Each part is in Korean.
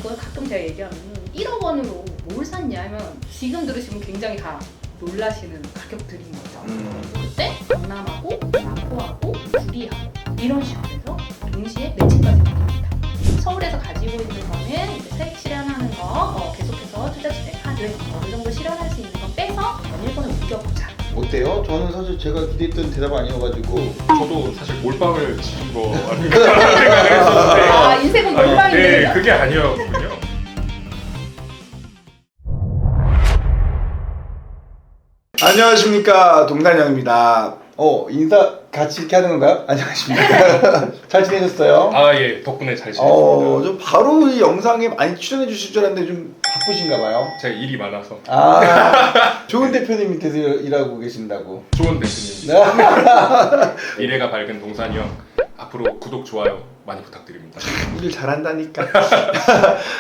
이걸 가끔 제가 얘기하면 1억 원으로 뭘 샀냐 하면 지금 들으시면 굉장히 다 놀라시는 가격들인 거죠. 그때 강남하고 마포하고 구리하고 이런 식으로 해서 동시에 매칭까지 됩니다. 서울에서 가지고 있는 거는 이제 세액 실현하는 거, 계속해서 투자 주택 카드 어느 정도 실현할 수 있는 거 빼서 일본에 옮겨보자. 어때요? 저는 사실 제가 기대했던 대답 아니어가지고 저도 사실 몰빵을 지은 거 아닌가 생각을 했었는데 아, 인생은 몰빵인데. 네, 그게 아니었군요. 안녕하십니까, 동단영입니다. 인사 같이 이렇게 하는 건가요? 안녕하십니까. 잘 지내셨어요? 아, 예, 덕분에 잘 지냈습니다. 좀 바로 이 영상에 많이 출연해 주실 줄 알았는데 좀 바쁘신가 봐요. 제가 일이 많아서. 좋은 대표님 밑에서 일하고 계신다고. 좋은 대표님. 미래가 밝은 동산이 형, 앞으로 구독, 좋아요 많이 부탁드립니다. 일 잘한다니까.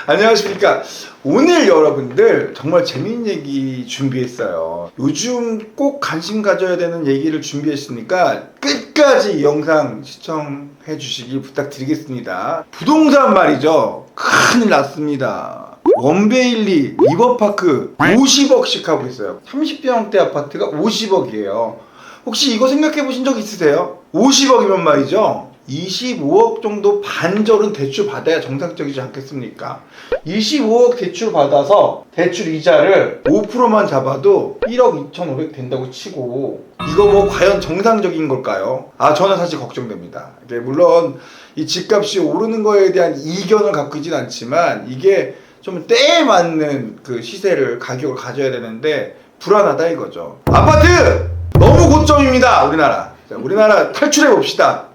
안녕하십니까. 오늘 여러분들 정말 재미있는 얘기 준비했어요. 요즘 꼭 관심 가져야 되는 얘기를 준비했으니까 끝까지 이 영상 시청해 주시길 부탁드리겠습니다. 부동산 말이죠. 큰일 났습니다. 원베일리 리버파크 50억씩 하고 있어요. 30평대 아파트가 50억이에요. 혹시 이거 생각해 보신 적 있으세요? 50억이면 말이죠. 25억 정도 반절은 대출 받아야 정상적이지 않겠습니까? 25억 대출 받아서 대출 이자를 5%만 잡아도 1억 2,500 된다고 치고 이거 뭐 과연 정상적인 걸까요? 저는 사실 걱정됩니다. 이게 물론 이 집값이 오르는 거에 대한 이견을 갖고 있진 않지만 이게 좀 때에 맞는 그 시세를 가격을 가져야 되는데 불안하다 이거죠. 아파트 너무 고점입니다. 우리나라 탈출해 봅시다.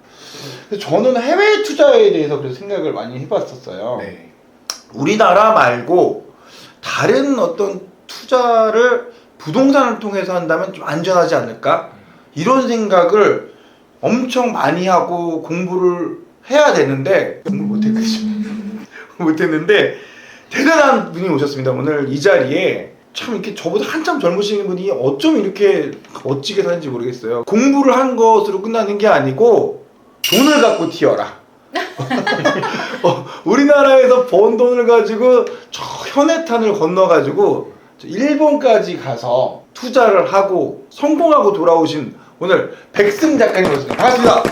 저는 해외 투자에 대해서 그래서 생각을 많이 해봤었어요. 네. 우리나라 말고 다른 어떤 투자를 부동산을 통해서 한다면 좀 안전하지 않을까? 이런 생각을 엄청 많이 하고 공부를 해야 되는데 공부 못했는데 대단한 분이 오셨습니다. 오늘 이 자리에 참 이렇게 저보다 한참 젊으신 분이 어쩜 이렇게 멋지게 사는지 모르겠어요. 공부를 한 것으로 끝나는 게 아니고 돈을 갖고 튀어라. 우리나라에서 번 돈을 가지고 저 현해탄을 건너가지고 일본까지 가서 투자를 하고 성공하고 돌아오신 오늘 백승 작가님 오셨습니다. 반갑습니다.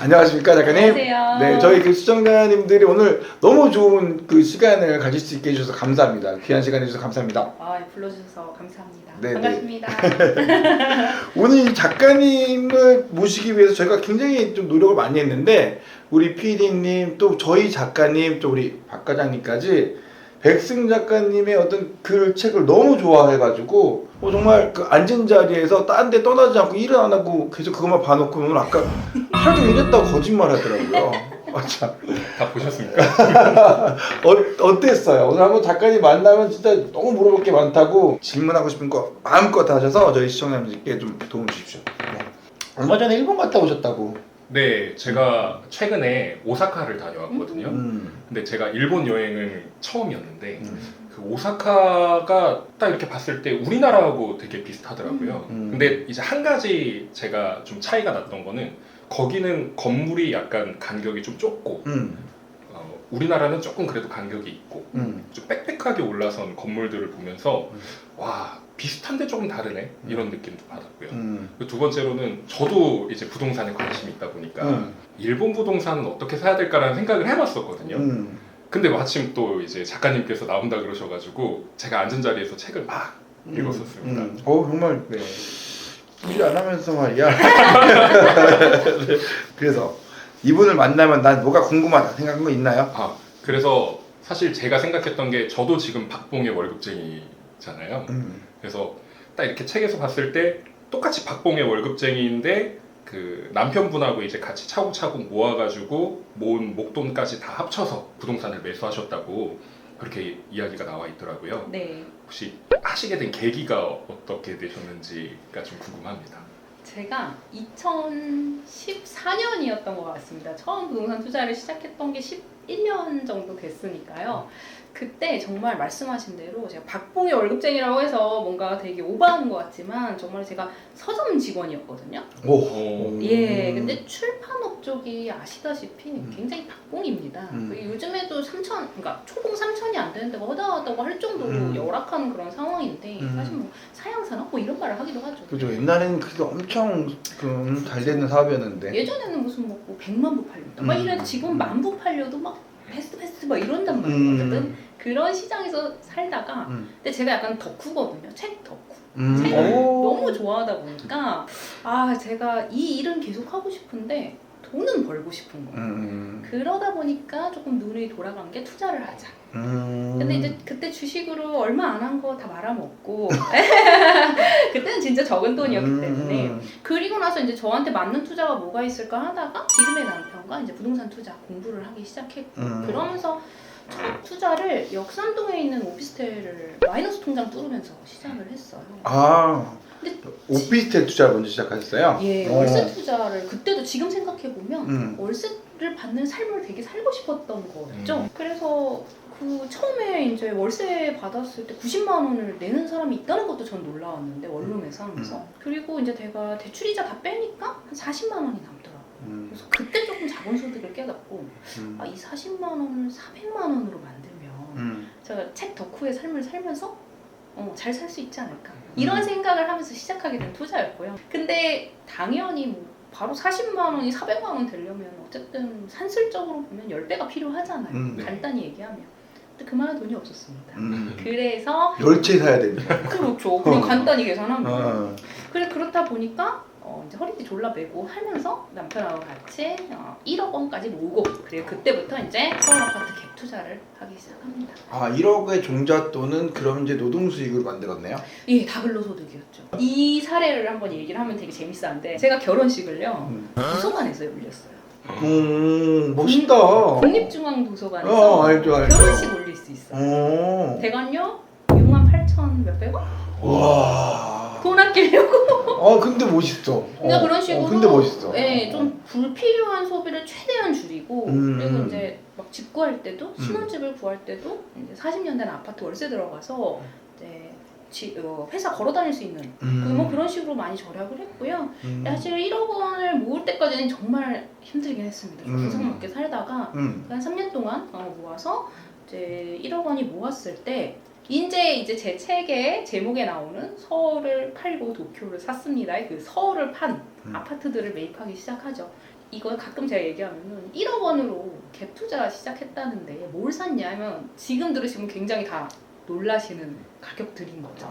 안녕하십니까 작가님. 안녕하세요. 네, 저희 그 시청자님들이 오늘 너무 좋은 그 시간을 가질 수 있게 해주셔서 감사합니다. 귀한 시간 해주셔서 감사합니다. 불러주셔서 감사합니다. 네네. 반갑습니다. 오늘 이 작가님을 모시기 위해서 저희가 굉장히 좀 노력을 많이 했는데 우리 PD님 또 저희 작가님 또 우리 박 과장님까지 백승 작가님의 어떤 글 책을 너무 좋아해가지고 정말 그 앉은 자리에서 딴 데 떠나지 않고 일을 안 하고 계속 그것만 봐놓고 오늘 아까 하루 종일 일했다고 거짓말 하더라고요. 참. 다 보셨습니까? 어땠어요? 오늘 한번 작가님 만나면 진짜 너무 물어볼 게 많다고 질문하고 싶은 거 마음껏 하셔서 저희 시청자님들께 좀 도움 주십시오. 네. 얼마 전에 일본 갔다 오셨다고. 네, 제가 최근에 오사카를 다녀왔거든요. 근데 제가 일본 여행은 처음이었는데 그 오사카가 딱 이렇게 봤을 때 우리나라하고 되게 비슷하더라고요. 근데 이제 한 가지 제가 좀 차이가 났던 거는 거기는 건물이 약간 간격이 좀 좁고 우리나라는 조금 그래도 간격이 있고 좀 빽빽하게 올라선 건물들을 보면서 와, 비슷한데 조금 다르네 이런 느낌도 받았고요. 두 번째로는 저도 이제 부동산에 관심이 있다 보니까 일본 부동산은 어떻게 사야 될까라는 생각을 해봤었거든요. 근데 마침 또 이제 작가님께서 나온다 그러셔가지고 제가 앉은 자리에서 책을 막 읽었었습니다. 정말 네. 일 안 하면서 말이야. 그래서 이분을 만나면 난 뭐가 궁금하다 생각한 거 있나요? 그래서 사실 제가 생각했던 게 저도 지금 박봉의 월급쟁이잖아요. 그래서 딱 이렇게 책에서 봤을 때 똑같이 박봉의 월급쟁이인데 그 남편분하고 이제 같이 차곡차곡 모아가지고 모은 목돈까지 다 합쳐서 부동산을 매수하셨다고 그렇게 이야기가 나와 있더라고요. 네. 혹시 하시게 된 계기가 어떻게 되셨는지가 좀 궁금합니다. 제가 2014년이었던 것 같습니다. 처음 부동산 투자를 시작했던 게 11년 정도 됐으니까요. 그때 정말 말씀하신 대로 제가 박봉의 월급쟁이라고 해서 뭔가 되게 오버하는 것 같지만 정말 제가 서점 직원이었거든요. 오. 예, 근데 출판업 쪽이 아시다시피 굉장히 박봉이 맞습니다. 요즘에도 3천, 그러니까 초봉 3천이 안 되는 데가 허다하다고 할 정도로 열악한 그런 상황인데 사실 뭐 사양산업 뭐 이런 말을 하기도 하죠. 그죠. 옛날에는 그게 엄청 잘 되는 사업이었는데. 예전에는 무슨 뭐 100만 부 팔렸다. 막 이래 지금 10,000부 팔려도 막 베스트 막 이런단 말이에요. 어쨌든 그런 시장에서 살다가 근데 제가 약간 덕후거든요. 책 덕후. 책을 너무 좋아하다 보니까 아 제가 이 일은 계속 하고 싶은데 돈은 벌고 싶은 거예요. 그러다 보니까 조금 눈이 돌아간 게 투자를 하자. 근데 이제 그때 주식으로 얼마 안 한 거 다 말아먹고 그때는 진짜 적은 돈이었기 때문에 그리고 나서 이제 저한테 맞는 투자가 뭐가 있을까 하다가 지금의 남편과 이제 부동산 투자 공부를 하기 시작했고 그러면서 첫 투자를 역삼동에 있는 오피스텔을 마이너스 통장 뚫으면서 시작을 했어요. 아, 근데 오피스텔 투자를 먼저 시작하셨어요? 예, 월세 투자를 그때도 지금 생각해보면 월세를 받는 삶을 되게 살고 싶었던 거였죠. 그래서 그 처음에 이제 월세 받았을 때 90만 원을 내는 사람이 있다는 것도 전 놀라웠는데 원룸에서 하면서 그리고 이제 제가 대출이자 다 빼니까 한 40만 원이 남더라고요. 그래서 그때 조금 자본소득을 깨닫고 아, 이 40만 원을 400만 원으로 만들면 제가 책 덕후의 삶을 살면서 잘 살 수 있지 않을까 이런 생각을 하면서 시작하게 된 투자였고요. 근데 당연히 뭐 바로 40만 원이 400만 원 되려면 어쨌든 산술적으로 보면 10배가 필요하잖아요. 간단히 얘기하면. 근데 그만한 돈이 없었습니다. 그래서 10채 사야 됩니다. 그렇죠. 그냥 간단히 계산하면. 그래 그렇다 보니까 이제 허리띠 졸라매고 하면서 남편하고 같이 1억 원까지 모으고 그리고 그때부터 이제 서울 아파트 갭 투자를 하기 시작합니다. 아, 1억의 종잣돈은 그럼 이제 노동수익으로 만들었네요? 예, 다 근로소득이었죠. 이 사례를 한번 얘기를 하면 되게 재밌었는데 제가 결혼식을요 도서관에서 열렸어요. 멋있다. 국립중앙도서관에서 알죠. 결혼식 올릴 수 있어요. 대관료 68,000 몇백 원? 와. 돈 아끼려고. 근데 멋있어. 그러니까 그런 식으로 근데 멋있어. 예, 좀 불필요한 소비를 최대한 줄이고 그리고 이제 막 집 구할 때도 신혼집을 구할 때도 이제 40년 된 아파트 월세 들어가서 이제 회사 걸어 다닐 수 있는 뭐 그런 식으로 많이 절약을 했고요. 사실 1억 원을 모을 때까지는 정말 힘들긴 했습니다. 좀 구성맞게 살다가 한 3년 동안 모아서 이제 1억 원이 모았을 때 이제 제 책의 제목에 나오는 서울을 팔고 도쿄를 샀습니다. 그 서울을 판 아파트들을 매입하기 시작하죠. 이거 가끔 제가 얘기하면은 1억 원으로 갭 투자 시작했다는데 뭘 샀냐면 지금 들으시면 굉장히 다 놀라시는 가격들인 거죠.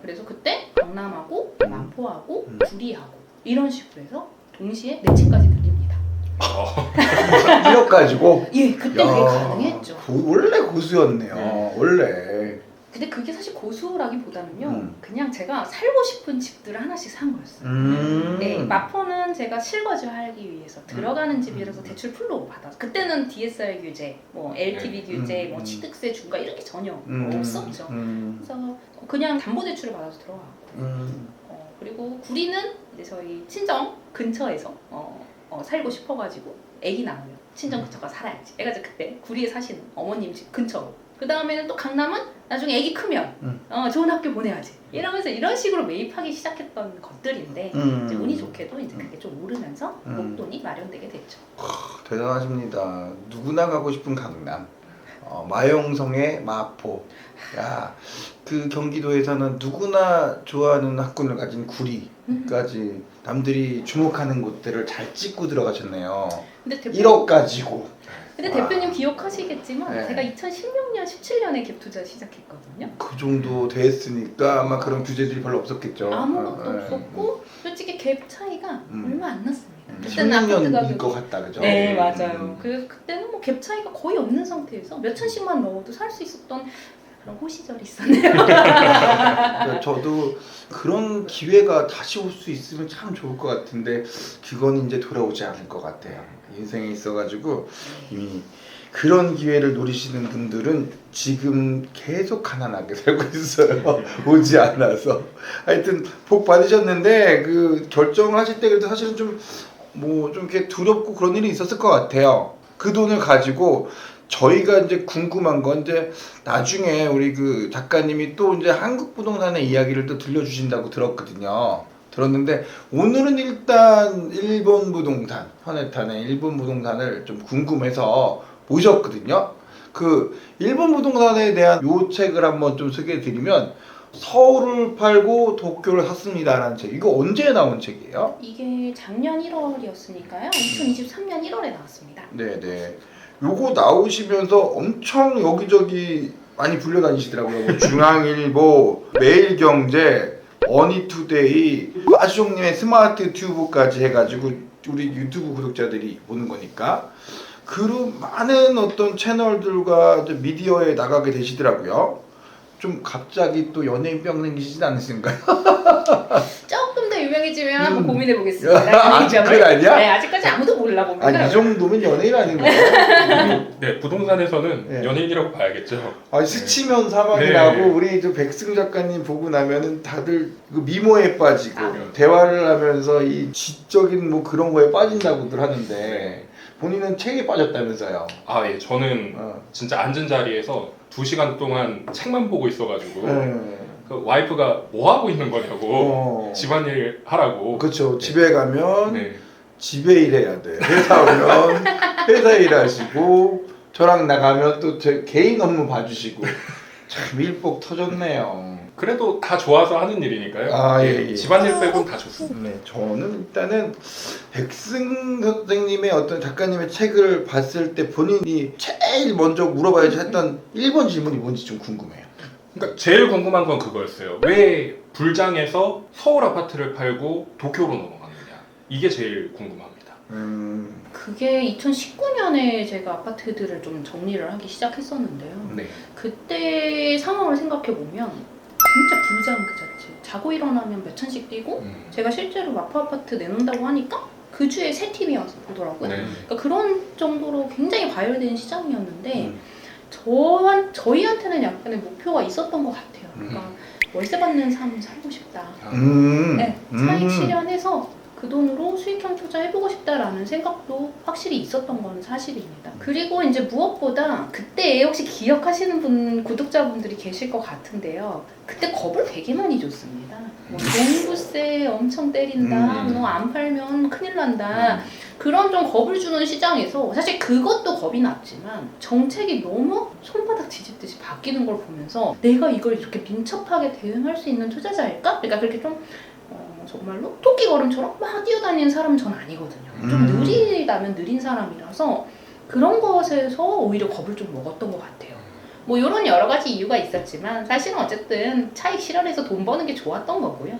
그래서 그때 강남하고 마포하고 구리하고 이런 식으로 해서 동시에 내 책까지 들립니다. 1억 가지고? 예, 그때 그게 가능했죠. 원래 고수였네요. 원래. 근데 그게 사실 고수라기보다는요 그냥 제가 살고 싶은 집들을 하나씩 산 거였어요. 네, 마포는 제가 실거주 하기 위해서 들어가는 집이라서 대출 풀로 받아서 그때는 DSR 규제, 뭐 LTV 규제, 뭐 취득세 중과 이렇게 전혀 없었죠. 그래서 그냥 담보대출을 받아서 들어갔고 그리고 구리는 이제 저희 친정 근처에서 살고 싶어가지고 애기 낳으면 친정 근처가 살아야지. 애가 이제 그때 구리에 사시는 어머님 집 근처로. 그 다음에는 또 강남은 나중에 애기 크면 좋은 학교 보내야지. 이러면서 이런 식으로 매입하기 시작했던 것들인데 이제 운이 좋게도 이제 그게 좀 오르면서 목돈이 마련되게 됐죠. 대단하십니다. 누구나 가고 싶은 강남. 마용성의 마포. 야, 그 경기도에서는 누구나 좋아하는 학군을 가진 구리까지 남들이 주목하는 곳들을 잘 찍고 들어가셨네요. 근데 1억 가지고. 근데 대표님 기억하시겠지만 네. 제가 2016년, 17년에 갭 투자 시작했거든요. 그 정도 됐으니까 아마 그런 규제들이 별로 없었겠죠. 아무것도 없었고 솔직히 갭 차이가 얼마 안 났습니다. 16년일 것 같다, 그죠? 네, 맞아요. 그래서 그때는 뭐 갭 차이가 거의 없는 상태에서 몇 천씩만 넣어도 살 수 있었던 그런 호시절이 있었네요. 그러니까 저도 그런 기회가 다시 올 수 있으면 참 좋을 것 같은데 그건 이제 돌아오지 않을 것 같아요. 인생에 있어가지고 이미 그런 기회를 노리시는 분들은 지금 계속 가난하게 살고 있어요. 오지 않아서. 하여튼 복 받으셨는데 그 결정하실 때 그래도 사실은 좀 이렇게 두렵고 그런 일이 있었을 것 같아요. 그 돈을 가지고 저희가 이제 궁금한 건 이제 나중에 우리 그 작가님이 또 이제 한국 부동산의 이야기를 또 들려주신다고 들었거든요. 들었는데 오늘은 일단 일본 부동산, 현해탄의 일본 부동산을 좀 궁금해서 모셨거든요. 그 일본 부동산에 대한 요 책을 한번 좀 소개해 드리면 서울을 팔고 도쿄를 샀습니다라는 책. 이거 언제 나온 책이에요? 이게 작년 1월이었으니까요. 2023년 1월에 나왔습니다. 네네. 요거 나오시면서 엄청 여기저기 많이 불려다니시더라고요. 뭐 중앙일보, 매일경제, 어니투데이, 마주종님의 스마트 튜브까지 해가지고 우리 유튜브 구독자들이 보는 거니까 그런 많은 어떤 채널들과 미디어에 나가게 되시더라고요. 좀 갑자기 또 연예인병 생기시진 않으신가요? 조금 더 유명해지면 한번 고민해 보겠습니다. 아직 그건 아니야? 네, 아직까지 아무도 몰라 봅니다. 아니 이 정도면 연예인 아닌가요? 네, 부동산에서는 네. 연예인이라고 봐야겠죠. 아 스치면 사망이 네. 나고 우리 저 백승 작가님 보고 나면은 다들 그 미모에 빠지고 대화를 하면서 이 지적인 뭐 그런 거에 빠진다고들 하는데 본인은 책에 빠졌다면서요? 아, 예, 저는 진짜 앉은 자리에서 2시간 동안 책만 보고 있어가지고 그 와이프가 뭐 하고 있는 거냐고 집안일 하라고. 그렇죠. 집에 가면 네. 집에 일해야 돼. 회사 오면 회사 일하시고 저랑 나가면 또 제 개인 업무 봐주시고 참 일복 터졌네요. 그래도 다 좋아서 하는 일이니까요. 아, 예. 집안일 빼곤 다 좋습니다. 네, 저는 일단은 백승 선생님의 어떤 작가님의 책을 봤을 때 본인이 제일 먼저 물어봐야지 했던 1번 질문이 뭔지 좀 궁금해요. 그러니까 제일 궁금한 건 그거였어요. 왜 불장에서 서울 아파트를 팔고 도쿄로 넘어갔느냐. 이게 제일 궁금합니다. 그게 2019년에 제가 아파트들을 좀 정리를 하기 시작했었는데요. 네. 그때 상황을 생각해 보면 진짜 불장 그 자체. 자고 일어나면 몇 천씩 뛰고 제가 실제로 마포 아파트 내놓는다고 하니까 그 주에 세 팀이 와서 보더라고요. 네. 그러니까 그런 정도로 굉장히 과열된 시장이었는데 저희한테는 약간의 목표가 있었던 것 같아요. 그러니까 월세 받는 삶 살고 싶다. 네, 차익 실현해서 그 돈으로 수익형 투자해보고 싶다라는 생각도 확실히 있었던 건 사실입니다. 그리고 이제 무엇보다 그때 혹시 기억하시는 구독자분들이 계실 것 같은데요. 그때 겁을 되게 많이 줬습니다. 뭐 종부세 엄청 때린다, 너 안 팔면 큰일 난다. 그런 좀 겁을 주는 시장에서 사실 그것도 겁이 났지만 정책이 너무 손바닥 뒤집듯이 바뀌는 걸 보면서 내가 이걸 이렇게 민첩하게 대응할 수 있는 투자자일까? 그러니까 그렇게 좀 정말로 토끼 걸음처럼 막 뛰어다니는 사람은 전 아니거든요. 좀 느리다면 느린 사람이라서 그런 것에서 오히려 겁을 좀 먹었던 것 같아요. 뭐 이런 여러 가지 이유가 있었지만 사실은 어쨌든 차익 실현해서 돈 버는 게 좋았던 거고요.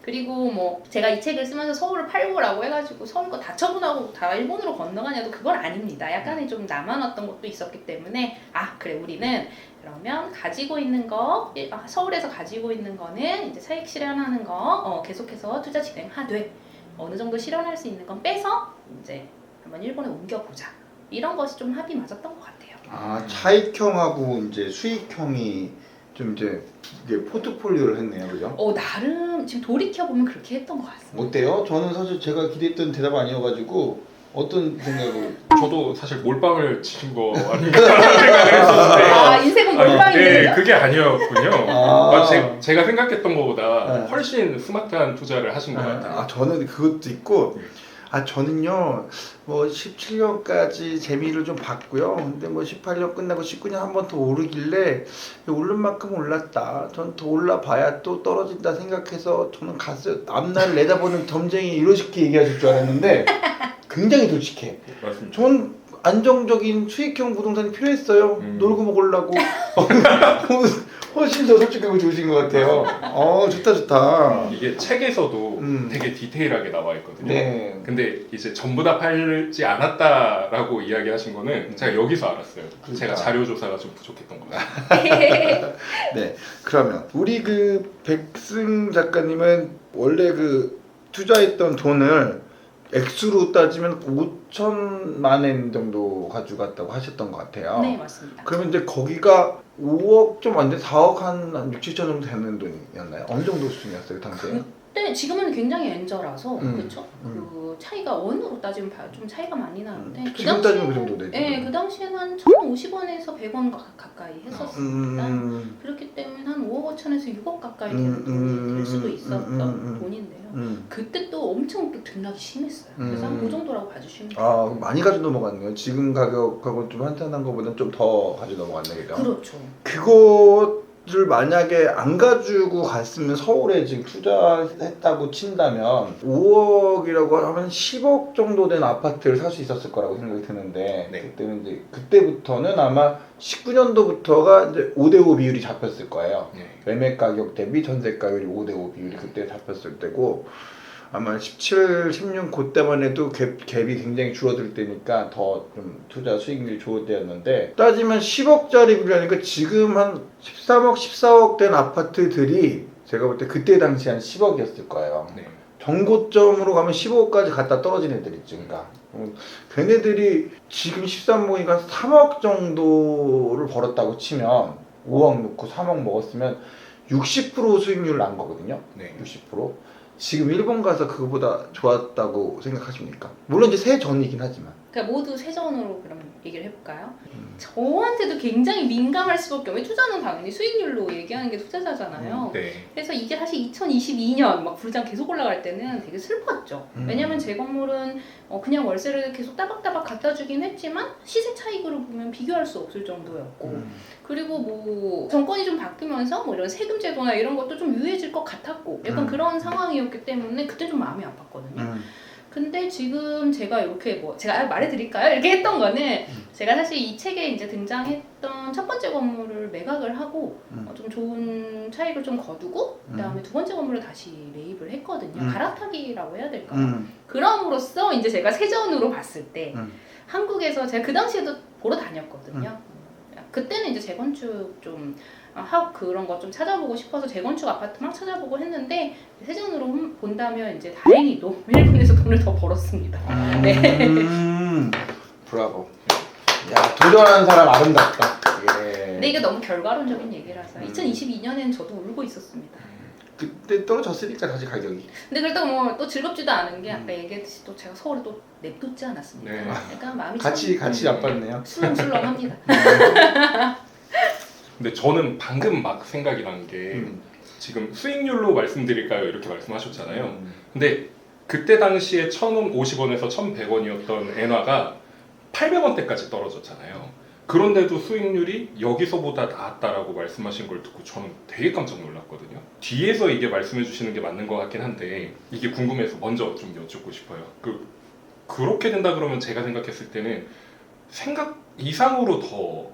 그리고 뭐 제가 이 책을 쓰면서 서울을 팔고라고 해가지고 서울 거 다 처분하고 다 일본으로 건너가냐도 그건 아닙니다. 약간의 좀 남아났던 것도 있었기 때문에 그래 우리는 그러면 가지고 있는 거 서울에서 가지고 있는 거는 이제 차익 실현하는 거 계속해서 투자 진행하되 어느 정도 실현할 수 있는 건 빼서 이제 한번 일본에 옮겨보자. 이런 것이 좀 합이 맞았던 것 같아요. 차익형하고 이제 수익형이 좀 이제 이게 포트폴리오를 했네요, 그죠? 나름 지금 돌이켜 보면 그렇게 했던 것 같습니다. 어때요? 저는 사실 제가 기대했던 대답 아니어가지고 어떤 생각으로? 저도 사실 몰빵을 치신 거 아닌가 생각을 했었는데 인생은 몰빵인데요? 네, 그게 아니었군요. 제가 생각했던 것보다 훨씬 스마트한 투자를 하신 것 같아요. 저는 그것도 있고 저는요 뭐 17년까지 재미를 좀 봤고요. 근데 뭐 18년 끝나고 19년 한 번 더 오르길래 오른 만큼 올랐다. 전 더 올라봐야 또 떨어진다 생각해서 저는 갔어요. 앞날을 내다보는 점쟁이 이렇게 얘기하실 줄 알았는데 굉장히 솔직해. 맞습니다. 전 안정적인 수익형 부동산이 필요했어요. 놀고 먹으려고. 훨씬 더 솔직하고 좋으신 것 같아요. 좋다. 이게 책에서도 되게 디테일하게 나와 있거든요. 네. 근데 이제 전부 다 팔지 않았다라고 이야기하신 거는 제가 여기서 알았어요. 그러니까. 제가 자료 조사가 좀 부족했던 것 같아요. 네. 그러면 우리 그 백승 작가님은 원래 그 투자했던 돈을 액수로 따지면 5천만 엔 정도 가져갔다고 하셨던 것 같아요. 네, 맞습니다. 그러면 이제 거기가 5억 좀 안 돼, 4억 한 6, 7천 정도 되는 돈이었나요? 어느 정도 수준이었어요, 당시에? 그때 지금은 굉장히 엔저라서 그렇죠? 음. 그 차이가 원으로 따지면 좀 차이가 많이 나는데 그 지금 따지면 그 정도 되죠. 네, 그 당시에는 한 1,050원에서 100원 가까이 했었습니다. 음. 그렇기 때문에 한 5억 5천에서 6억 가까이 되는 돈이 될 수도 있었던 돈인데요. 그때 또 엄청 또 등락이 심했어요. 그래서 한 그 정도라고 봐주시면 돼요. 아, 그럼 많이 가져 넘어갔네요. 지금 가격하고 좀 한탄한 것보다는 좀 더 가져 넘어갔네, 그죠? 그렇죠. 그거를 만약에 안 가지고 갔으면 서울에 지금 투자했다고 친다면 5억이라고 하면 10억 정도 된 아파트를 살 수 있었을 거라고 생각이 드는데 네. 그때는 이제 그때부터는 아마 19년도부터가 이제 5대5 비율이 잡혔을 거예요. 네. 매매 가격 대비 전세 가율이 5대5 비율이 그때 잡혔을 때고 아마 17, 16 그때만 해도 갭이 굉장히 줄어들 때니까 더 좀 투자 수익률이 좋을 때였는데 따지면 10억짜리 비율이니까 지금 한 13억, 14억 된 아파트들이 제가 볼 때 그때 당시 한 10억이었을 거예요. 네. 정고점으로 가면 15억까지 갔다 떨어진 애들 있지. 그러니까 걔네들이 지금 13억이니까 3억 정도를 벌었다고 치면 5억 넣고 3억 먹었으면 60% 수익률을 난 거거든요. 네. 60%. 지금 일본 가서 그거보다 좋았다고 생각하십니까? 물론 이제 새 전이긴 하지만. 그러니까 모두 세전으로 그럼 얘기를 해볼까요? 저한테도 굉장히 민감할 수밖에 없어요. 투자는 당연히 수익률로 얘기하는 게 투자자잖아요. 네. 그래서 이게 사실 2022년 막 부르장 계속 올라갈 때는 되게 슬펐죠. 왜냐면 제 건물은 그냥 월세를 계속 따박따박 갖다 주긴 했지만 시세 차익으로 보면 비교할 수 없을 정도였고 그리고 뭐 정권이 좀 바뀌면서 뭐 이런 세금 제도나 이런 것도 좀 유해질 것 같았고 약간 그런 상황이었기 때문에 그때 좀 마음이 아팠거든요. 근데 지금 제가 이렇게 뭐 제가 말해드릴까요? 이렇게 했던 거는 제가 사실 이 책에 이제 등장했던 첫 번째 건물을 매각을 하고 좀 좋은 차익을 좀 거두고 그다음에 두 번째 건물을 다시 매입을 했거든요. 갈아타기라고 해야 될까요? 그럼으로써 이제 제가 세전으로 봤을 때 한국에서 제가 그 당시에도 보러 다녔거든요. 그때는 이제 재건축 좀 하고 그런 거 좀 찾아보고 싶어서 재건축 아파트 막 찾아보고 했는데 세전으로 본다면 이제 다행히도 일본에서 돈을 더 벌었습니다. 네. 브라보. 야, 도전하는 사람 아름답다. 예. 근데 이게 너무 결과론적인 얘기라서 2022년에는 저도 울고 있었습니다. 그때 떨어졌으니까 다시 가격이. 근데 그렇다고 뭐 또 즐겁지도 않은 게 아까 얘기했듯이 또 제가 서울에 또 냅뒀지 않았습니까? 네. 약간 마음이 같이 나빴네요. 술렁술렁합니다. 근데 저는 방금 막 생각이 난 게 지금 수익률로 말씀드릴까요? 이렇게 말씀하셨잖아요. 근데 그때 당시에 1,050원에서 1,100원이었던 엔화가 800원대까지 떨어졌잖아요. 그런데도 수익률이 여기서보다 나았다라고 말씀하신 걸 듣고 저는 되게 깜짝 놀랐거든요. 뒤에서 이게 말씀해 주시는 게 맞는 것 같긴 한데 이게 궁금해서 먼저 좀 여쭙고 싶어요. 그렇게 된다 그러면 제가 생각했을 때는 생각 이상으로 더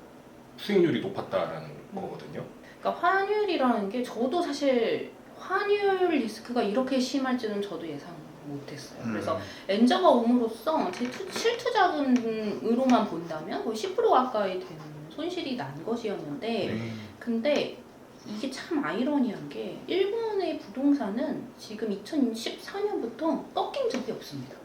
수익률이 높았다라는 거거든요. 그러니까 환율이라는 게 저도 사실 환율 리스크가 이렇게 심할지는 저도 예상 못했어요. 그래서 엔저가 옴으로써 제 실투자금으로만 본다면 거의 10% 가까이 되는 손실이 난 것이었는데 근데 이게 참 아이러니한 게 일본의 부동산은 지금 2014년부터 꺾인 적이 없습니다.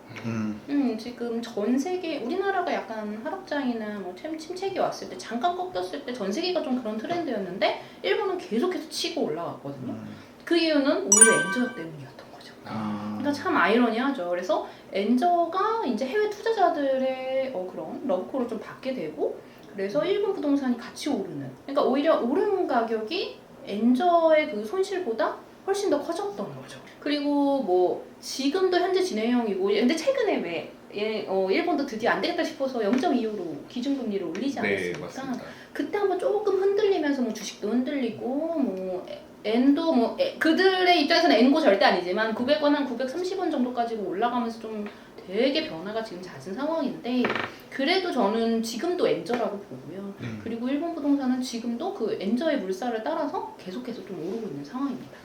지금 전 세계 우리나라가 약간 하락장이나 뭐 침체기 왔을 때 잠깐 꺾였을 때 전 세계가 좀 그런 트렌드였는데 일본은 계속해서 치고 올라갔거든요. 그 이유는 오히려 엔저 때문이었던 거죠. 그러니까 참 아이러니하죠. 그래서 엔저가 이제 해외 투자자들의 그런 러브콜을 좀 받게 되고 그래서 일본 부동산이 같이 오르는. 그러니까 오히려 오른 가격이 엔저의 그 손실보다 훨씬 더 커졌던 거죠. 그리고 뭐 지금도 현재 진행형이고 근데 최근에 일본도 드디어 안 되겠다 싶어서 0.25로 기준금리를 올리지 않았습니까? 네, 맞습니다. 그때 한번 조금 흔들리면서 뭐 주식도 흔들리고 뭐 엔도 뭐 그들의 입장에서는 엔고 절대 아니지만 900원 한 930원 정도까지 올라가면서 좀 되게 변화가 지금 잦은 상황인데 그래도 저는 지금도 엔저라고 보고요. 그리고 일본 부동산은 지금도 그 엔저의 물살을 따라서 계속해서 좀 오르고 있는 상황입니다.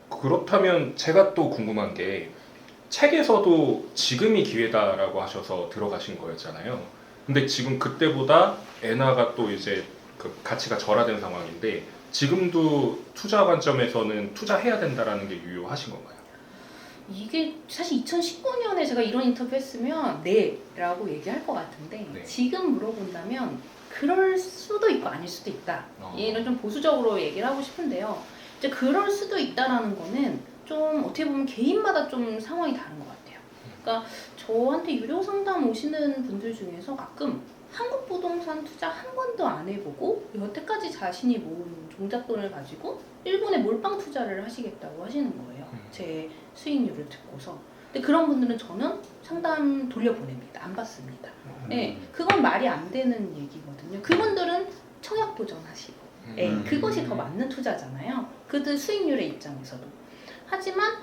그렇다면 제가 또 궁금한 게 책에서도 지금이 기회다라고 하셔서 들어가신 거였잖아요. 근데 지금 그때보다 엔화가 또 이제 그 가치가 절하된 상황인데 지금도 투자 관점에서는 투자해야 된다라는 게 유효하신 건가요? 이게 사실 2019년에 제가 이런 인터뷰 했으면 네 라고 얘기할 것 같은데 네. 지금 물어본다면 그럴 수도 있고 아닐 수도 있다. 얘는 좀 보수적으로 얘기를 하고 싶은데요. 이제 그럴 수도 있다라는 거는 좀 어떻게 보면 개인마다 좀 상황이 다른 것 같아요. 그러니까 저한테 유료 상담 오시는 분들 중에서 가끔 한국 부동산 투자 한 번도 안 해보고 여태까지 자신이 모은 종잣돈을 가지고 일본에 몰빵 투자를 하시겠다고 하시는 거예요. 제 수익률을 듣고서. 근데 그런 분들은 저는 상담 돌려보냅니다. 안 받습니다. 네, 그건 말이 안 되는 얘기거든요. 그분들은 청약 도전하시고, 네, 그것이 더 맞는 투자잖아요. 그들 수익률의 입장에서도. 하지만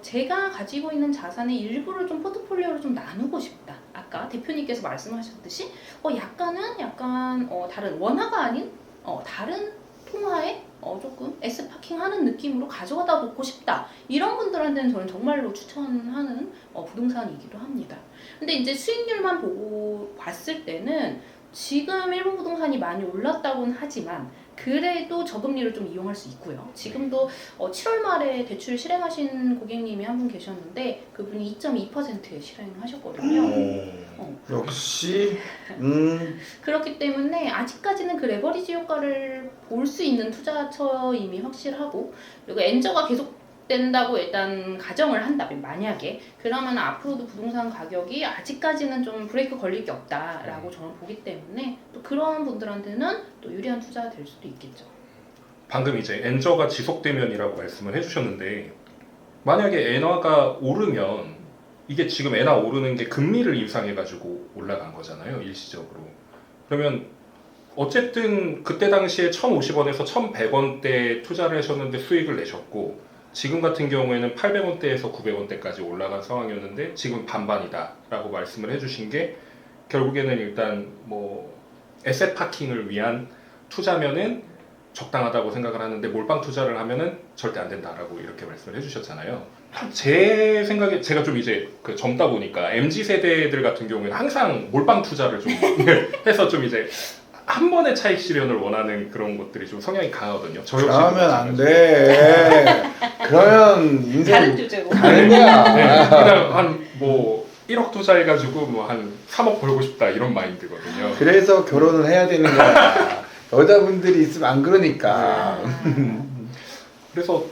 제가 가지고 있는 자산의 일부를 좀 포트폴리오로 좀 나누고 싶다. 아까 대표님께서 말씀하셨듯이 약간 다른 원화가 아닌 다른 통화에 조금 S파킹 하는 느낌으로 가져가다 놓고 싶다. 이런 분들한테는 저는 정말로 추천하는 부동산이기도 합니다. 근데 이제 수익률만 보고 봤을 때는 지금 일본 부동산이 많이 올랐다고는 하지만 그래도 저금리를 좀 이용할 수 있고요. 지금도 7월 말에 대출 실행하신 고객님이 한 분 계셨는데 그분이 2.2%에 실행하셨거든요. 역시 그렇기 때문에 아직까지는 그 레버리지 효과를 볼 수 있는 투자처임이 확실하고, 그리고 엔저가 계속된다고 일단 가정을 한다면 만약에 그러면 앞으로도 부동산 가격이 아직까지는 좀 브레이크 걸릴 게 없다라고 저는 보기 때문에 또 그런 분들한테는 또 유리한 투자가 될 수도 있겠죠. 방금 이제 엔저가 지속되면이라고 말씀을 해주셨는데 만약에 엔화가 오르면 이게 지금 엔화 오르는 게 금리를 인상해가지고 올라간 거잖아요, 일시적으로. 그러면 어쨌든 그때 당시에 1,050원에서 1,100원대 투자를 하셨는데 수익을 내셨고 지금 같은 경우에는 800원대에서 900원대까지 올라간 상황이었는데 지금 반반이다라고 말씀을 해주신 게 결국에는 일단 뭐 에셋 파킹을 위한 투자면은 적당하다고 생각을 하는데 몰빵 투자를 하면은 절대 안 된다라고 이렇게 말씀을 해주셨잖아요. 제 생각에 제가 좀 이제 그 젊다 보니까 MZ 세대들 같은 경우에는 항상 몰빵 투자를 좀 해서 좀 이제 한 번의 차익 실현을 원하는 그런 것들이 좀 성향이 강하거든요. 저 역시도 그러면 안 마찬가지고. 돼. 그러면 다른 인생 주제로. 가는 거야. 네, 그냥 한 뭐 1억 투자해가지고 뭐 한 3억 벌고 싶다 이런 마인드거든요. 그래서 결혼을 해야 되는 거야. 여자분들이 있으면 안 그러니까. 그래서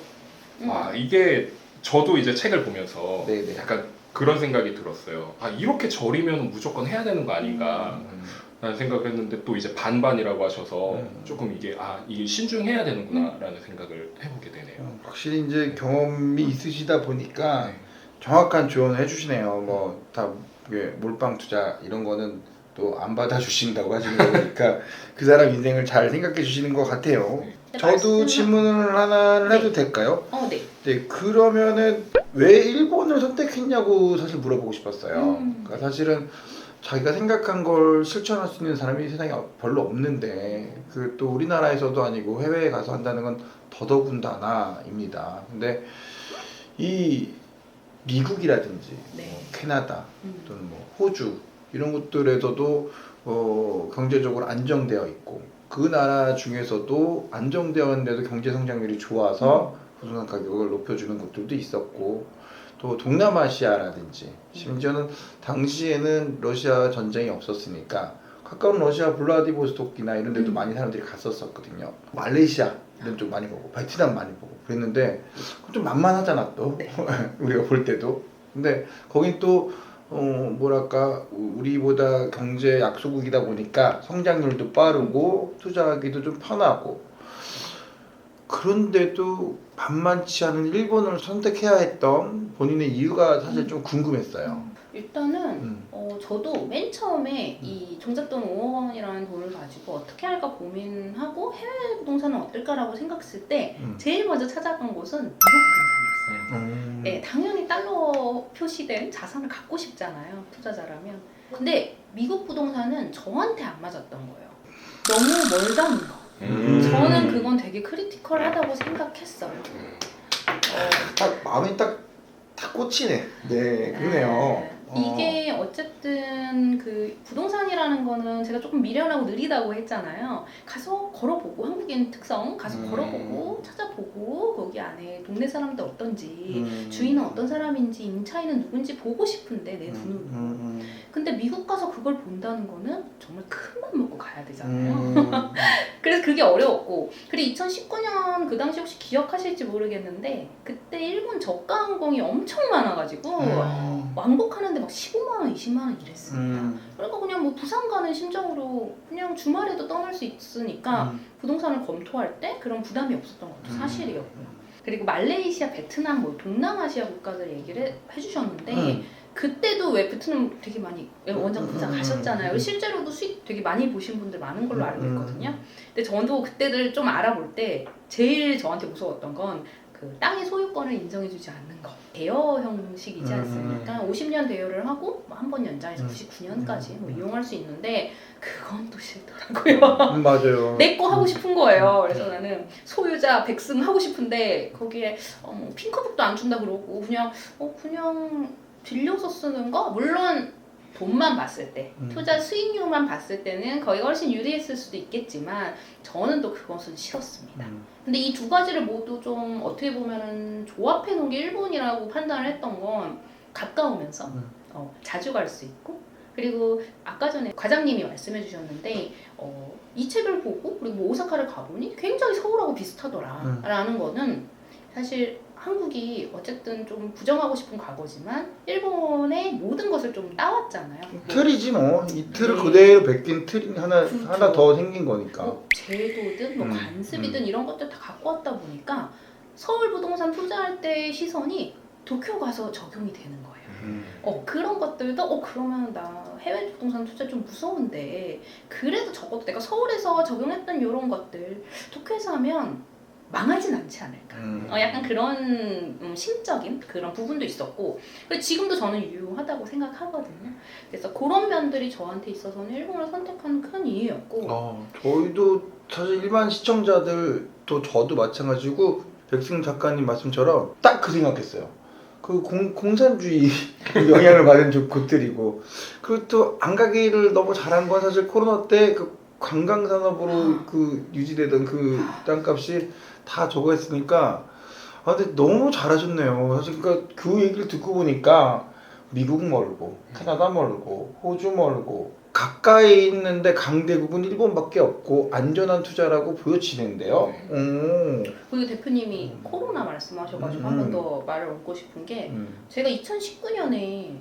이게 저도 이제 책을 보면서 네네. 약간 그런 생각이 들었어요. 이렇게 저리면 무조건 해야 되는 거 아닌가 라는 생각을 했는데 또 이제 반반이라고 하셔서 조금 이게 이게 신중해야 되는구나 라는 생각을 해보게 되네요. 확실히 이제 경험이 있으시다 보니까 네. 정확한 조언을 해주시네요. 뭐 다 몰빵 투자 이런 거는 또 안 받아주신다고 하시는 거니까 그 사람 인생을 잘 생각해 주시는 것 같아요. 네. 저도 질문을 하나를 해도 될까요? 네. 네, 그러면은 왜 일본을 선택했냐고 사실 물어보고 싶었어요. 그러니까 사실은 자기가 생각한 걸 실천할 수 있는 사람이 세상에 별로 없는데 그 또 우리나라에서도 아니고 해외에 가서 한다는 건 더더군다나입니다. 근데 이 미국이라든지 네. 뭐 캐나다 또는 뭐 호주 이런 곳들에서도 경제적으로 안정되어 있고 그 나라 중에서도 안정되어 있는데도 경제 성장률이 좋아서 부동산 가격을 높여주는 곳들도 있었고 또 동남아시아라든지 심지어는 당시에는 러시아 전쟁이 없었으니까 가까운 러시아 블라디보스토크나 이런 데도 많이 사람들이 갔었거든요. 말레이시아 이런 쪽 많이 보고 베트남 많이 보고 그랬는데 좀 만만하잖아 또 네. 우리가 볼 때도. 근데 거긴 또 뭐랄까 우리보다 경제 약소국이다 보니까 성장률도 빠르고 투자하기도 좀 편하고 그런데도 만만치 않은 일본을 선택해야 했던 본인의 이유가 사실 좀 궁금했어요. 일단은 저도 맨 처음에 이 종잣돈 5억 원이라는 돈을 가지고 어떻게 할까 고민하고 해외 부동산은 어떨까라고 생각했을 때 제일 먼저 찾아간 곳은 미국 부동산이었어요. 네, 당연히 달러 표시된 자산을 갖고 싶잖아요, 투자자라면. 근데 미국 부동산은 저한테 안 맞았던 거예요. 너무 멀다는 거. 저는 그건 되게 크리티컬하다고 생각했어요. 딱 마음이 딱 꽂히네. 네, 그러네요. 이게 어쨌든 그 부동산이라는 거는 제가 조금 미련하고 느리다고 했잖아요. 가서 걸어보고 한국인 특성 가서 걸어보고 찾아보고 거기 안에 동네 사람들 어떤지 주인은 어떤 사람인지 임차인은 누군지 보고 싶은데 내 눈으로. 근데 미국 가서 그걸 본다는 거는 정말 큰 맘 먹고 가야 되잖아요. 그래서 그래서 그게 어려웠고, 그리고 2019년 그 당시 혹시 기억하실지 모르겠는데 그때 일본 저가항공이 엄청 많아가지고 왕복하는데 막 15만 원, 20만 원 이랬습니다. 그러니까 그냥 뭐 부산 가는 심정으로 그냥 주말에도 떠날 수 있으니까 부동산을 검토할 때 그런 부담이 없었던 것도 사실이었고요. 그리고 말레이시아, 베트남, 뭐 동남아시아 국가들 얘기를 해주셨는데 그때도 왜 베트남 되게 많이 원장 부장 가셨잖아요. 실제로도 수익 되게 많이 보신 분들 많은 걸로 알고 있거든요. 근데 저도 그때들 좀 알아볼 때 제일 저한테 무서웠던 건 그 땅의 소유권을 인정해주지 않는 거. 대여 형식이지 않습니까? 50년 대여를 하고 한 번 연장해서 99년까지 뭐 이용할 수 있는데 그건 또 싫더라고요. 맞아요. 내 거 하고 싶은 거예요. 그래서 나는 소유자 백승 하고 싶은데 거기에 뭐 핑크북도 안 준다 그러고 그냥 빌려서 쓰는 거? 물론 돈만 봤을 때, 투자 수익률만 봤을 때는 거기가 훨씬 유리했을 수도 있겠지만 저는 또 그것은 싫었습니다. 근데 이 두 가지를 모두 좀 어떻게 보면은 조합해 놓은 게 일본이라고 판단을 했던 건 가까우면서 자주 갈 수 있고, 그리고 아까 전에 과장님이 말씀해 주셨는데 이 책을 보고 그리고 뭐 오사카를 가보니 굉장히 서울하고 비슷하더라 라는 거는 사실 한국이 어쨌든 좀 부정하고 싶은 과거지만 일본의 모든 것을 좀 따왔잖아요. 틀이지 뭐. 이 틀을 네. 그대로 베낀 틀이 그렇죠. 하나 더 생긴 거니까. 뭐 제도든 뭐 관습이든 이런 것들 다 갖고 왔다 보니까 서울 부동산 투자할 때의 시선이 도쿄 가서 적용이 되는 거예요. 그런 것들도 그러면 나 해외 부동산 투자 좀 무서운데 그래도 적어도 내가 서울에서 적용했던 이런 것들 도쿄에서 하면 망하진 않지 않을까. 약간 그런 심적인 그런 부분도 있었고, 그리고 지금도 저는 유효하다고 생각하거든요. 그래서 그런 면들이 저한테 있어서는 일본을 선택한 큰 이유였고. 저희도 사실 일반 시청자들도 저도 마찬가지고 백승 작가님 말씀처럼 딱 그 생각했어요. 그 공산주의 영향을 받은 곳들이고, 그리고 또 안 가기를 너무 잘한 건 사실 코로나 때 그 관광 산업으로 그 유지되던 그 땅값이 다 저거 했으니까 근데 너무 잘하셨네요. 사실 그러니까 그 얘기를 듣고 보니까 미국 멀고 캐나다 멀고 호주 멀고 가까이 있는데 강대국은 일본밖에 없고 안전한 투자라고 보여지는데요. 그리고 대표님이 코로나 말씀하셔가지고 한 번 더 말을 얹고 싶은 게 제가 2019년에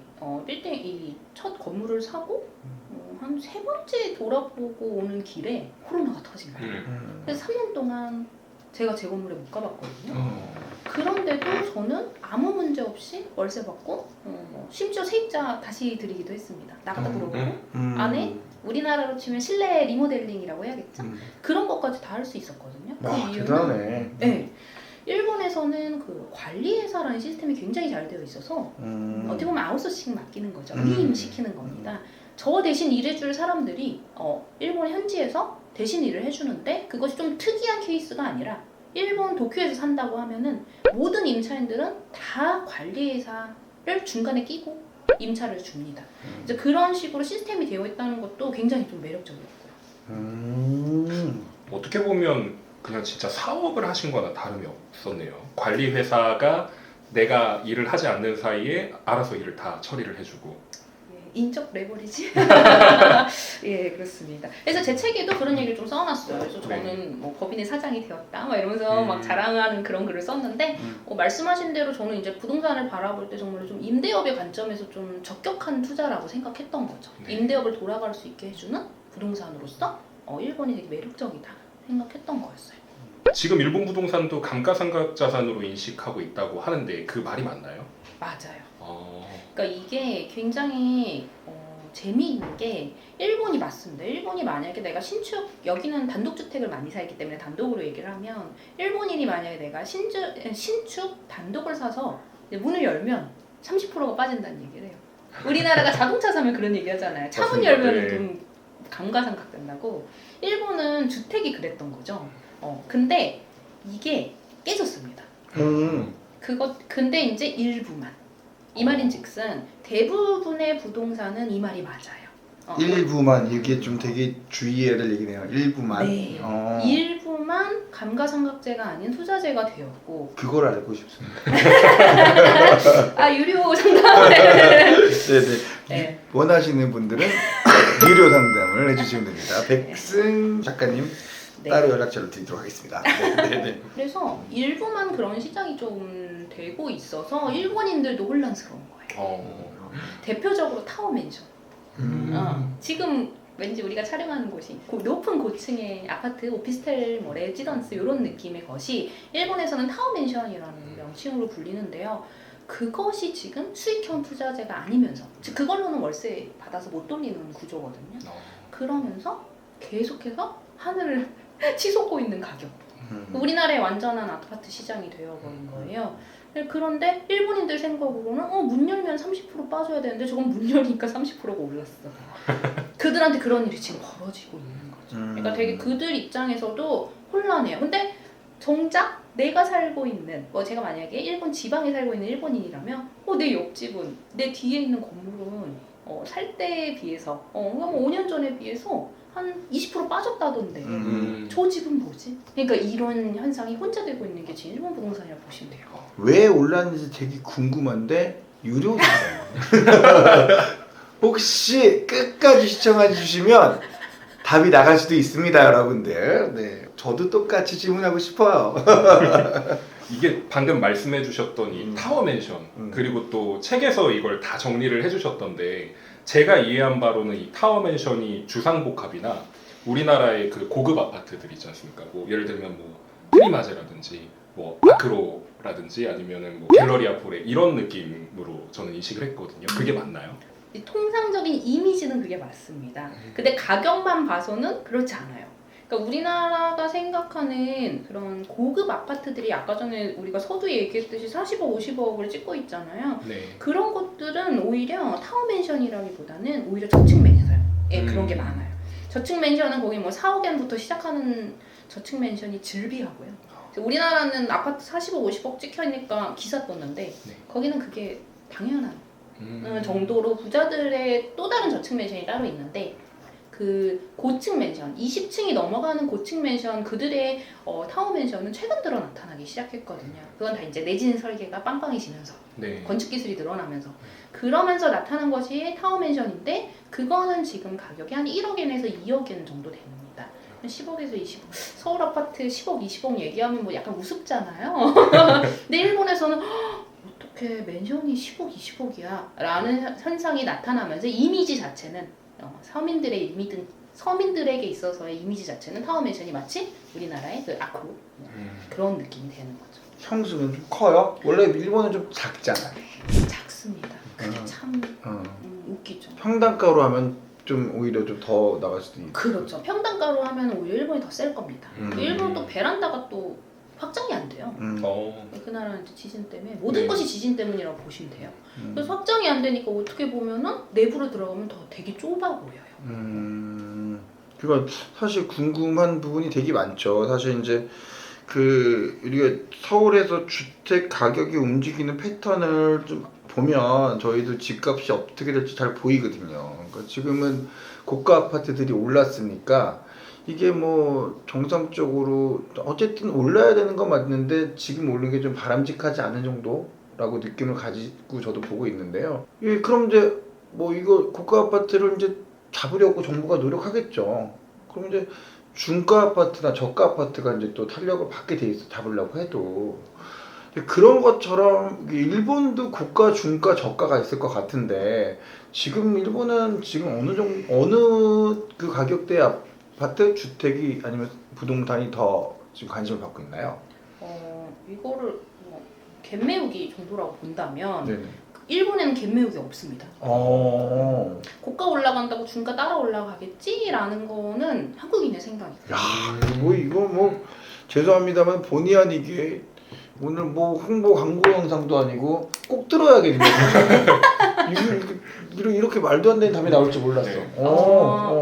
빌딩 이 첫 건물을 사고 한 3번째 돌아보고 오는 길에 코로나가 터진 거예요. 그래서 3년 동안 제가 제 건물에 못 가봤거든요. 그런데도 저는 아무 문제 없이 월세 받고 심지어 세입자 다시 드리기도 했습니다. 나갔다 들어오고 안에 우리나라로 치면 실내 리모델링이라고 해야겠죠? 그런 것까지 다 할 수 있었거든요. 그 이유는 대단하네. 네. 일본에서는 그 관리회사라는 시스템이 굉장히 잘 되어 있어서 어떻게 보면 아웃소싱 맡기는 거죠. 위임시키는 겁니다. 저 대신 일해줄 사람들이 일본 현지에서 대신 일을 해주는데 그것이 좀 특이한 케이스가 아니라 일본 도쿄에서 산다고 하면은 모든 임차인들은 다 관리회사를 중간에 끼고 임차를 줍니다. 이제 그런 식으로 시스템이 되어 있다는 것도 굉장히 좀 매력적이었고요. 어떻게 보면 그냥 진짜 사업을 하신 거나 다름이 없었네요. 관리 회사가 내가 일을 하지 않는 사이에 알아서 일을 다 처리를 해주고. 인적 레버리지? 예, 그렇습니다. 그래서 제 책에도 그런 얘기를 좀 써놨어요. 그래서 저는 뭐 법인의 사장이 되었다 막 이러면서 막 자랑하는 그런 글을 썼는데 말씀하신 대로 저는 이제 부동산을 바라볼 때 정말 좀 임대업의 관점에서 좀 적격한 투자라고 생각했던 거죠. 임대업을 돌아갈 수 있게 해주는 부동산으로서 일본이 되게 매력적이다 생각했던 거였어요. 지금 일본 부동산도 감가상각 자산으로 인식하고 있다고 하는데 그 말이 맞나요? 맞아요. 그러니까 이게 굉장히 재미있는 게 일본이 맞습니다. 일본이 만약에 내가 신축, 여기는 단독주택을 많이 살기 때문에 단독으로 얘기를 하면 일본인이 만약에 내가 신축 단독을 사서 문을 열면 30%가 빠진다는 얘기를 해요. 우리나라가 자동차 사면 그런 얘기 하잖아요. 차문 열면 돈 감가상각 된다고. 일본은 주택이 그랬던 거죠. 근데 이게 깨졌습니다. 근데 이제 일부만. 이 말인즉슨 대부분의 부동산은 이 말이 맞아요. 일부만, 이게 좀 되게 주의해야 될 얘기네요. 일부만. 네. 일부만 감가상각제가 아닌 투자제가 되었고. 그걸 알고 싶습니다. 유료 상담. 네네. 원하시는 분들은 유료 상담을 해주시면 됩니다. 백승 작가님 네. 따로 연락처를 드리도록 하겠습니다. 네. 그래서 일부만 그런 시장이 좀 되고 있어서 일본인들도 혼란스러운 거예요. 대표적으로 타워맨션. 지금 왠지 우리가 촬영하는 곳이 높은 고층의 아파트, 오피스텔, 뭐 레지던스 이런 느낌의 것이 일본에서는 타워맨션이라는 명칭으로 불리는데요. 그것이 지금 수익형 투자재가 아니면서 즉 그걸로는 월세 받아서 못 돌리는 구조거든요. 그러면서 계속해서 하늘을 치솟고 있는 가격. 우리나라의 완전한 아파트 시장이 되어버린 거예요. 그런데 일본인들 생각으로는 문 열면 30% 빠져야 되는데 저건 문 열니까 30%가 올랐어. 그들한테 그런 일이 지금 벌어지고 있는 거죠. 그러니까 되게 그들 입장에서도 혼란해요. 근데 정작 내가 살고 있는 제가 만약에 일본 지방에 살고 있는 일본인이라면 내 옆집은 내 뒤에 있는 건물은 살 때에 비해서 5년 전에 비해서 한 20% 빠졌다던데 저 집은 뭐지? 그러니까 이런 현상이 혼자 되고 있는 게 지금 일본 부동산이라고 보시면 돼요. 왜 올랐는지 되게 궁금한데 유료잖아요. 혹시 끝까지 시청해 주시면 답이 나갈 수도 있습니다, 여러분들. 네, 저도 똑같이 질문하고 싶어요. 이게 방금 말씀해 주셨던 이 타워맨션 그리고 또 책에서 이걸 다 정리를 해주셨던데 제가 이해한 바로는 이 타워맨션이 주상복합이나 우리나라의 그 고급 아파트들 있지 않습니까? 뭐 예를 들면 뭐 프리마제라든지 뭐 아크로라든지 아니면은 뭐 갤러리아 포레 이런 느낌으로 저는 인식을 했거든요. 그게 맞나요? 통상적인 이미지는 그게 맞습니다. 근데 가격만 봐서는 그렇지 않아요. 그러니까 우리나라가 생각하는 그런 고급 아파트들이 아까 전에 우리가 서두에 얘기했듯이 40억, 50억을 찍고 있잖아요. 네. 그런 것들은 오히려 타워맨션이라기보다는 오히려 저층 맨션에 그런 게 많아요. 저층 맨션은 거기 뭐 4억엔부터 시작하는 저층 맨션이 즐비하고요. 우리나라는 아파트 40억, 50억 찍혀있으니까 기사 떴는데 거기는 그게 당연한 정도로 부자들의 또 다른 저층 맨션이 따로 있는데 그 고층 맨션, 20층이 넘어가는 고층 맨션 그들의 타워 맨션은 최근 들어 나타나기 시작했거든요. 그건 다 이제 내진 설계가 빵빵해지면서 건축 기술이 늘어나면서 그러면서 나타난 것이 타워 맨션인데 그거는 지금 가격이 한 1억엔에서 2억엔 정도 됩니다. 10억에서 20억. 서울 아파트 10억, 20억 얘기하면 뭐 약간 우습잖아요. 근데 일본에서는 어떻게 맨션이 10억, 20억이야? 라는 현상이 나타나면서 이미지 자체는 서민들에게 있어서의 이미지 자체는 타워 맨션이 마치 우리나라의 그 아크로 그런 느낌이 되는 거죠. 평수는 좀 커요? 원래 일본은 좀 작잖아요. 작습니다. 그게 참 웃기죠. 평당가로 하면 좀 오히려 좀 더 나갈 수도 있고. 그렇죠. 평당가로 하면 오히려 일본이 더 셀 겁니다. 일본은 또 베란다가 또 확장이 안 돼요. 그 나라는 이제 지진 때문에 모든 것이 지진 때문이라고 보시면 돼요. 그래서 확장이 안 되니까 어떻게 보면은 내부로 들어가면 더 되게 좁아 보여요. 그러니까 사실 궁금한 부분이 되게 많죠. 사실 이제 그 우리가 서울에서 주택 가격이 움직이는 패턴을 좀 보면 저희도 집값이 어떻게 될지 잘 보이거든요. 그러니까 지금은 고가 아파트들이 올랐으니까 이게 뭐 정상적으로 어쨌든 올라야 되는 건 맞는데 지금 오르는 게 좀 바람직하지 않은 정도라고 느낌을 가지고 저도 보고 있는데요. 예, 그럼 이제 뭐 이거 고가 아파트를 이제 잡으려고 정부가 노력하겠죠. 그럼 이제 중가 아파트나 저가 아파트가 이제 또 탄력을 받게 돼 있어 잡으려고 해도 그런 것처럼 일본도 고가, 중가, 저가가 있을 것 같은데 지금 일본은 지금 어느 그 가격대 아파트, 주택이 아니면 부동산이 더 지금 관심을 받고 있나요? 이거를 갭매우기 정도라고 본다면 네네. 일본에는 갭매우기 없습니다. 고가 올라간다고 중가 따라 올라가겠지라는 거는 한국인의 생각이에요. 야, 이거 뭐 죄송합니다만 본의 아니게 오늘 뭐 홍보 광고 영상도 아니고 꼭 들어야겠네요. 이렇게 말도 안 되는 답이 나올 줄 몰랐어.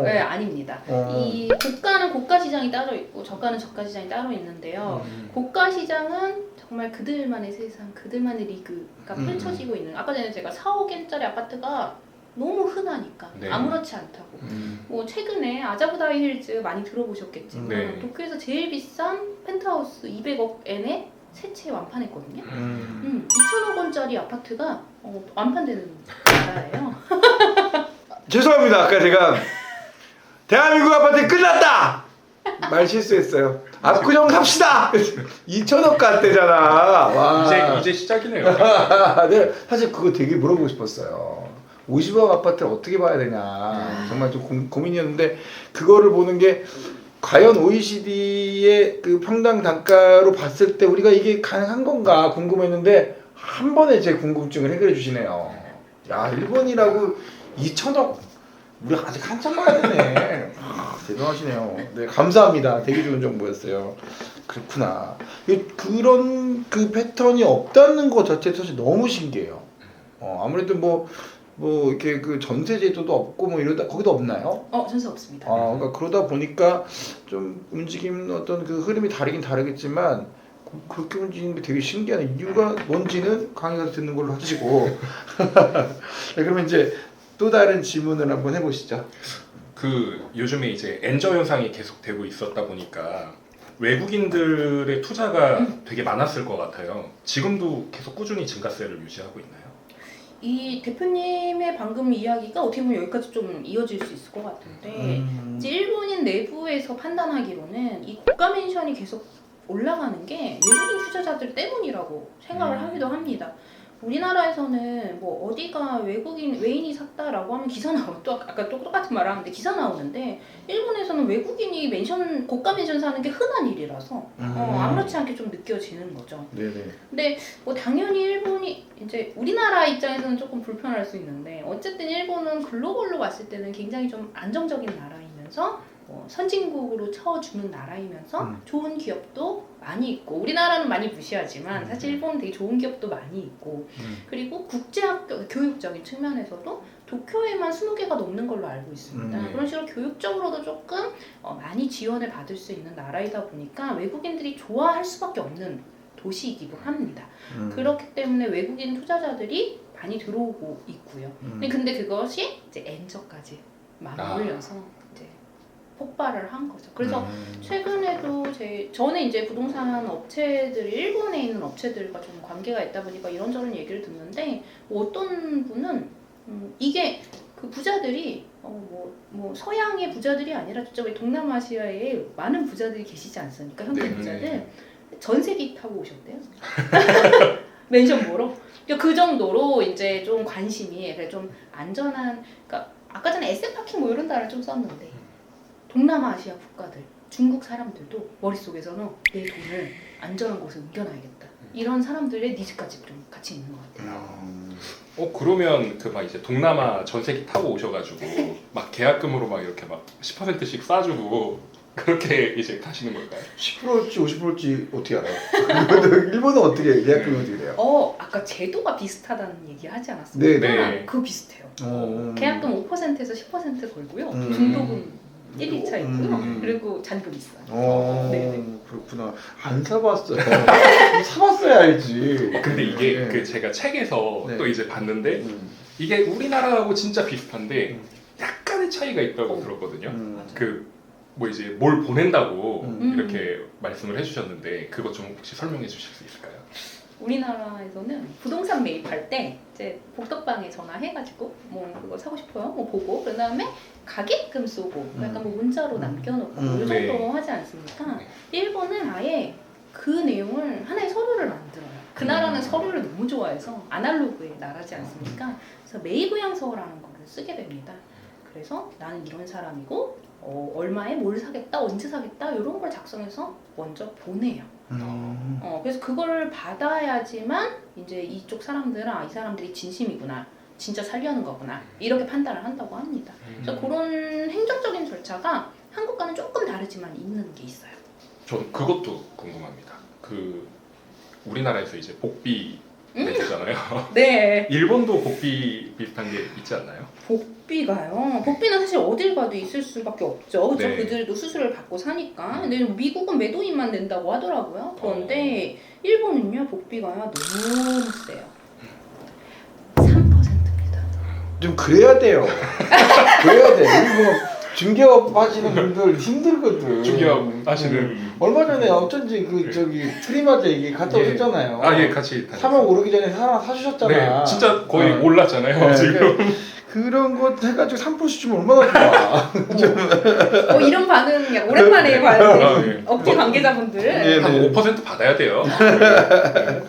네, 아닙니다. 이 고가는 고가 시장이 따로 있고 저가는 저가 시장이 따로 있는데요. 고가 시장은 정말 그들만의 세상, 그들만의 리그가 펼쳐지고 있는. 아까 전에 제가 4억엔짜리 아파트가 너무 흔하니까 아무렇지 않다고. 뭐 최근에 아자부다이 힐즈 많이 들어보셨겠지만 도쿄에서 제일 비싼 펜트하우스 200억엔에 새 채 완판했거든요. 2천억 원짜리 아파트가 완판되는 나라예요. 죄송합니다. 아까 제가 대한민국 아파트 끝났다. 말 실수했어요. 압구정 갑시다. 2천억 갔대잖아. 와. 이제 시작이네요. 네, 사실 그거 되게 물어보고 싶었어요. 50억 아파트를 어떻게 봐야 되냐. 정말 좀 고민이었는데 그거를 보는 게 과연 OECD의 그 평당 단가로 봤을 때 우리가 이게 가능한 건가 궁금했는데 한 번에 제 궁금증을 해결해 주시네요. 야, 일본이라고 2천억 우리 아직 한참 가야 되네. 대단하시네요. 네, 감사합니다. 되게 좋은 정보였어요. 그렇구나. 그런 그 패턴이 없다는 것 자체 사실 너무 신기해요. 아무래도 뭐 이렇게 그 전세 제도도 없고 뭐 이러다 거기도 없나요? 전세 없습니다. 그러니까 그러다 보니까 좀 움직임 어떤 그 흐름이 다르긴 다르겠지만 그렇게 움직이는 게 되게 신기하네. 이유가 뭔지는 강의가 듣는 걸로 하시고. 네, 그러면 이제 또 다른 질문을 한번 해보시죠. 그 요즘에 이제 엔저 현상이 계속 되고 있었다 보니까 외국인들의 투자가 되게 많았을 것 같아요. 지금도 계속 꾸준히 증가세를 유지하고 있나요? 이 대표님의 방금 이야기가 어떻게 보면 여기까지 좀 이어질 수 있을 것 같은데 이제 일본인 내부에서 판단하기로는 이 고가 멘션이 계속 올라가는 게 외국인 투자자들 때문이라고 생각을 하기도 합니다. 우리나라에서는 뭐 어디가 외인이 샀다라고 하면 기사 나오고 또 아까 똑같은 말을 하는데 기사 나오는데 일본에서는 외국인이 고가 멘션 사는 게 흔한 일이라서 아무렇지 않게 좀 느껴지는 거죠. 네네. 근데 뭐 당연히 일본이 이제 우리나라 입장에서는 조금 불편할 수 있는데 어쨌든 일본은 글로벌로 봤을 때는 굉장히 좀 안정적인 나라이면서 선진국으로 쳐주는 나라이면서 좋은 기업도 많이 있고 우리나라는 많이 무시하지만 사실 일본은 되게 좋은 기업도 많이 있고 그리고 국제학교 교육적인 측면에서도 도쿄에만 20개가 넘는 걸로 알고 있습니다. 그런 식으로 교육적으로도 조금 많이 지원을 받을 수 있는 나라이다 보니까 외국인들이 좋아할 수밖에 없는 도시이기도 합니다. 그렇기 때문에 외국인 투자자들이 많이 들어오고 있고요. 근데 그것이 이제 엔저까지 맞물려서 이제 폭발을 한 거죠. 그래서 최근에도 저는 이제 부동산 업체들 일본에 있는 업체들과 좀 관계가 있다 보니까 이런저런 얘기를 듣는데 뭐 어떤 분은 이게 그 부자들이 뭐 서양의 부자들이 아니라 진짜 왜 동남아시아에 많은 부자들이 계시지 않습니까? 현대 부자들 전세기 타고 오셨대요. 멘션 보러. 그 정도로 이제 좀 관심이 좀 안전한. 그러니까 아까 전에 에셋 파킹 뭐 이런 단어를 좀 썼는데 동남아시아 국가들, 중국 사람들도 머릿속에서는 내 돈을 안전한 곳에 옮겨놔야겠다. 이런 사람들의 니즈까지 좀 같이 있는 것 같아요. 그러면 그 막 이제 동남아 전세기 타고 오셔가지고 막 계약금으로 막 이렇게 막 10%씩 싸주고 그렇게 이제 가시는 걸까요? 10%일지 50%일지 어떻게 알아요? 일본은 어떻게 계약금이 어떻게 돼요? 아까 제도가 비슷하다는 얘기 하지 않았습니까? 네. 그거 비슷해요. 계약금 5%에서 10% 걸고요. 중도금 1, 2차 있고요. 그리고 잔금 있어요. 네네. 그렇구나. 안 사봤어요. 사봤어야 알지. 근데 이게 그 제가 책에서 또 이제 봤는데 이게 우리나라하고 진짜 비슷한데 약간의 차이가 있다고 들었거든요. 그 뭐 이제 뭘 보낸다고 이렇게 말씀을 해주셨는데 그것 좀 혹시 설명해 주실 수 있을까요? 우리나라에서는 부동산 매입할 때 이제 복덕방에 전화해가지고 뭐 그거 사고 싶어요, 뭐 보고 그 다음에 가격금 쏘고 약간 뭐 문자로 남겨놓고 이 정도 하지 않습니까? 일본은 아예 그 내용을 하나의 서류를 만들어요. 그 나라는 서류를 너무 좋아해서 아날로그의 나라지 않습니까? 그래서 매입의향서라는 거를 쓰게 됩니다. 그래서 나는 이런 사람이고 얼마에 뭘 사겠다, 언제 사겠다 이런 걸 작성해서 먼저 보내요. 그래서 그걸 받아야지만 이제 이쪽 사람들은 이 사람들이 진심이구나, 진짜 살려는 거구나 이렇게 판단을 한다고 합니다. 그래서 그런 행정적인 절차가 한국과는 조금 다르지만 있는 게 있어요. 전 그것도 궁금합니다. 그 우리나라에서 이제 복비 내주잖아요. 네. 일본도 복비 비슷한 게 있지 않나요? 복비가요? 복비는 사실 어딜 가도 있을 수밖에 없죠. 그죠? 네. 그들도 수수료를 받고 사니까. 근데 미국은 매도인만 낸다고 하더라고요. 그런데 일본은요, 복비가요 너무 세요. 3%입니다. 좀 그래야 돼요. 그래야 돼. 일본 중개업 하시는 분들 힘들거든. 중개업 하시는 얼마 전에 어쩐지 저기 트리마드 얘기 갔다 오셨잖아요. 예, 같이 3억 오르기 전에 하나 사주셨잖아. 네, 진짜 거의 올랐잖아요. 지금. 그런 거 해가지고 3%씩 주면 얼마나 좋아. 이런 반응 야, 오랜만에 봐요. 아, 예. 업계 관계자분들. 예. 한 네. 5% 받아야 돼요. 네.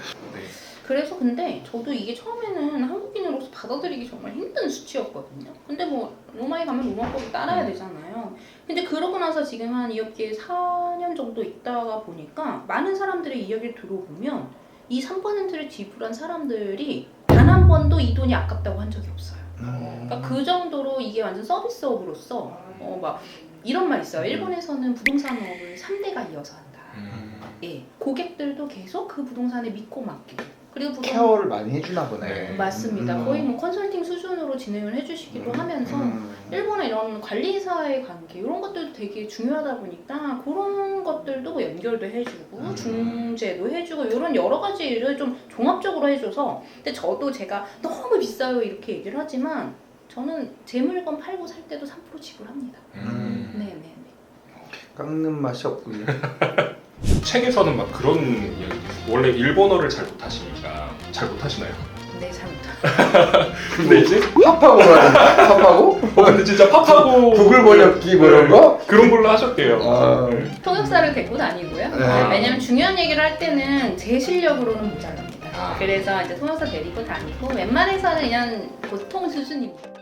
그래서 근데 저도 이게 처음에는 한국인으로서 받아들이기 정말 힘든 수치였거든요. 근데 뭐 로마에 가면 로마법을 따라야 되잖아요. 근데 그러고 나서 지금 한 이 업계에 4년 정도 있다가 보니까 많은 사람들의 이야기를 들어보면 이 3%를 지불한 사람들이 단 한 번도 이 돈이 아깝다고 한 적이 없어요. 그러니까 그 정도로 이게 완전 서비스업으로서 막 이런 말 있어요. 일본에서는 부동산업을 3대가 이어서 한다. 예, 고객들도 계속 그 부동산에 믿고 맡기고 그리고 케어를 많이 해주나 보네. 네. 맞습니다. 거의 뭐 컨설팅 수준으로 진행을 해주시기도 하면서 일본의 이런 관리사의 관계 이런 것들도 되게 중요하다 보니까 그런 것들도 뭐 연결도 해주고 중재도 해주고 이런 여러 가지 일을 좀 종합적으로 해줘서 근데 저도 제가 너무 비싸요 이렇게 얘기를 하지만 저는 제 물건 팔고 살 때도 3% 지불합니다. 네네네. 깎는 맛이 없군요. 책에서는 막 그런 이야기도 있어요. 원래 일본어를 잘 못하시니까 잘 못하시나요? 네, 잘 못합니다. 근데 이제 팝하고 팝하고? 근데 진짜 팝하고 구글 번역기 뭐 이런 거? 그런 걸로 하셨대요. 아. 통역사를 데리고 다니고요. 네. 왜냐면 중요한 얘기를 할 때는 제 실력으로는 모자랍니다. 아. 그래서 이제 통역사 데리고 다니고 웬만해서는 그냥 보통 수준입니다.